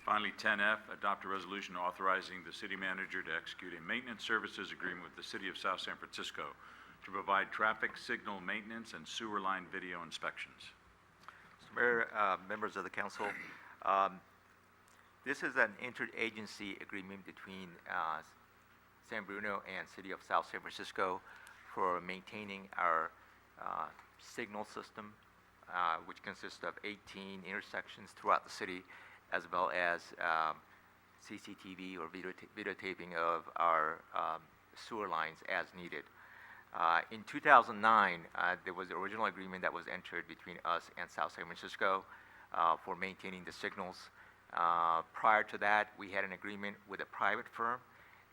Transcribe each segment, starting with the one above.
And finally, 10F, adopt a resolution authorizing the city manager to execute a maintenance services agreement with the City of South San Francisco to provide traffic signal maintenance and sewer line video inspections. Mr. Mayor, members of the council, this is an interagency agreement between San Bruno and City of South San Francisco for maintaining our signal system, which consists of 18 intersections throughout the city, as well as CCTV or videotaping of our sewer lines as needed. In 2009, there was the original agreement that was entered between us and South San Francisco for maintaining the signals. Prior to that, we had an agreement with a private firm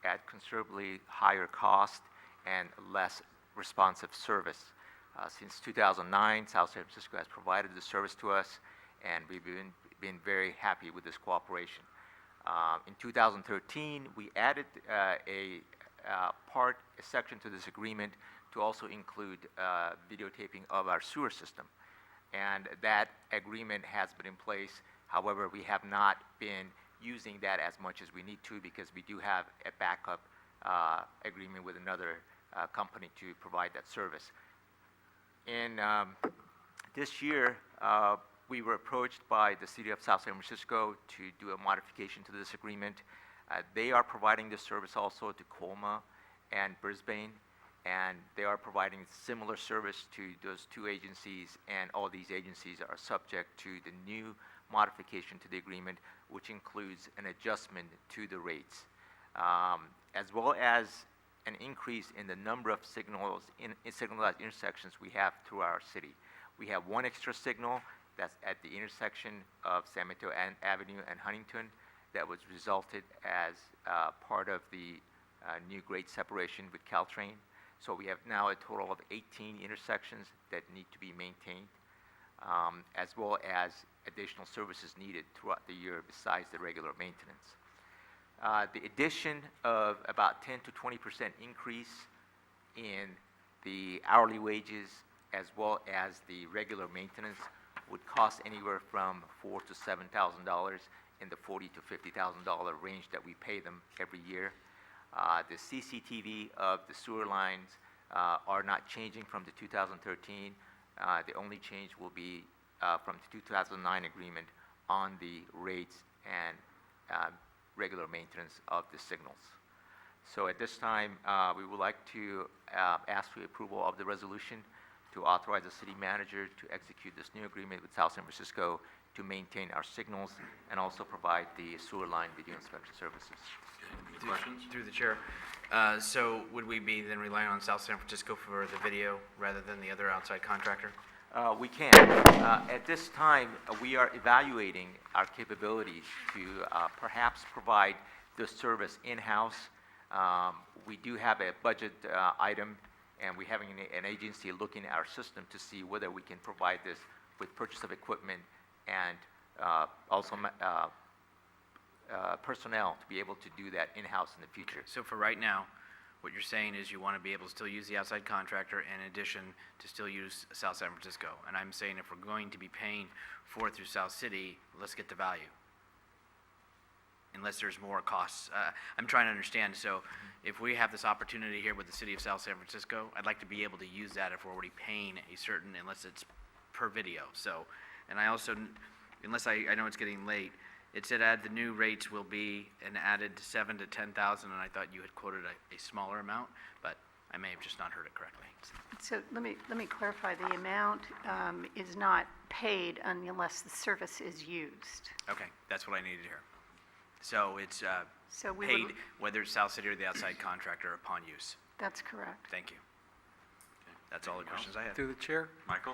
at considerably higher cost and less responsive service. Since 2009, South San Francisco has provided the service to us, and we've been very happy with this cooperation. In 2013, we added a section to this agreement to also include videotaping of our sewer system, and that agreement has been in place. However, we have not been using that as much as we need to because we do have a backup agreement with another company to provide that service. In this year, we were approached by the City of South San Francisco to do a modification to this agreement. They are providing this service also to Colma and Brisbane, and they are providing similar service to those two agencies, and all these agencies are subject to the new modification to the agreement, which includes an adjustment to the rates, as well as an increase in the number of signals in signalized intersections we have through our city. We have one extra signal that's at the intersection of San Mateo Avenue and Huntington that was resulted as part of the new grade separation with Caltrain. So we have now a total of 18 intersections that need to be maintained, as well as additional services needed throughout the year besides the regular maintenance. The addition of about 10 to 20% increase in the hourly wages as well as the regular maintenance would cost anywhere from $4,000 to $7,000 in the $40,000 to $50,000 range that we pay them every year. The CCTV of the sewer lines are not changing from the 2013. The only change will be from the 2009 agreement on the rates and regular maintenance of the signals. So at this time, we would like to ask for approval of the resolution to authorize the city manager to execute this new agreement with South San Francisco to maintain our signals and also provide the sewer line video inspection services. Any questions? Through the chair. So would we be then relying on South San Francisco for the video rather than the other outside contractor? We can. At this time, we are evaluating our capabilities to perhaps provide this service in-house. We do have a budget item, and we're having an agency looking at our system to see whether we can provide this with purchase of equipment and also personnel to be able to do that in-house in the future. So for right now, what you're saying is you want to be able to still use the outside contractor in addition to still use South San Francisco. And I'm saying if we're going to be paying for it through South City, let's get the value. Unless there's more costs. I'm trying to understand. So if we have this opportunity here with the City of South San Francisco, I'd like to be able to use that if we're already paying a certain, unless it's per video. So, and I also, unless I know it's getting late, it said the new rates will be an added 7,000 to 10,000, and I thought you had quoted a smaller amount, but I may have just not heard it correctly. So let me clarify. The amount is not paid unless the service is used. Okay, that's what I needed to hear. So it's So we paid would, whether it's South City or the outside contractor upon use. that's correct. Thank you. That's all the questions I have. Through the chair, Michael?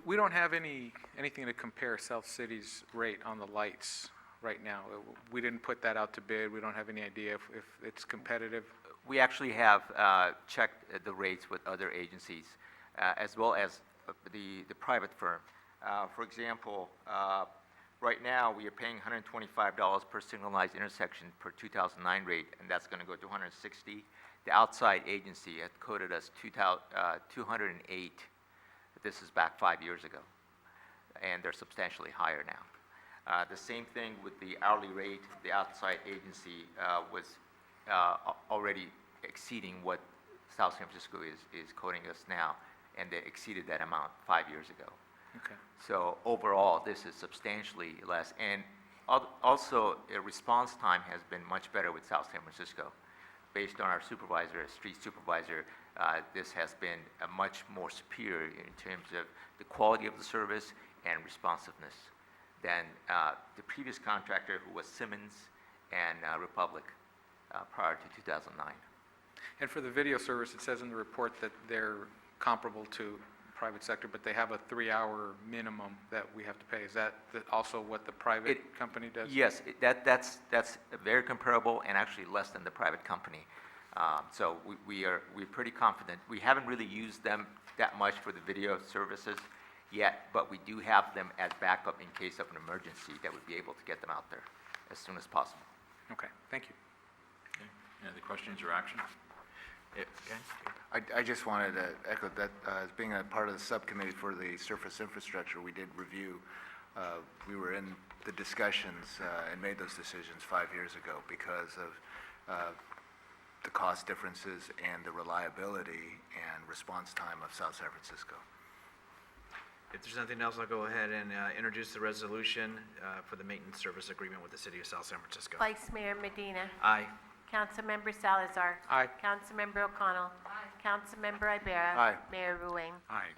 we don't have anything to compare South City's rate on the lights right now. We didn't put that out to bid. We don't have any idea if it's competitive. We actually have checked the rates with other agencies, as well as the private firm. For example, right now we are paying $125 per signalized intersection per 2009 rate, and that's going to go to $160. The outside agency had quoted us $208. This is back 5 years ago, and they're substantially higher now. The same thing with the hourly rate. The outside agency was already exceeding what South San Francisco is quoting us now, and they exceeded that amount 5 years ago. Okay. So overall, this is substantially less. And also, response time has been much better with South San Francisco. Based on our supervisor, street supervisor, this has been a much more superior in terms of the quality of the service and responsiveness than the previous contractor, who was Simmons and Republic, prior to 2009. And for the video service, it says in the report that they're comparable to private sector, but they have a 3-hour minimum that we have to pay. Is that also what the private company does? Yes, that's very comparable and actually less than the private company. So we're pretty confident. We haven't really used them that much for the video services yet, but we do have them as backup in case of an emergency that would be able to get them out there as soon as possible. Okay, thank you. Okay. Any other questions or action? I just wanted to echo that, as being a part of the subcommittee for the surface infrastructure, we did review, we were in the discussions and made those decisions 5 years ago because of the cost differences and the reliability and response time of South San Francisco. If there's nothing else, I'll go ahead and introduce the resolution for the maintenance service agreement with the City of South San Francisco. Vice Mayor Medina. Aye. Councilmember Salazar. Aye. Councilmember O'Connell. Aye. Councilmember Ibera. Aye. Mayor Ruane. Aye.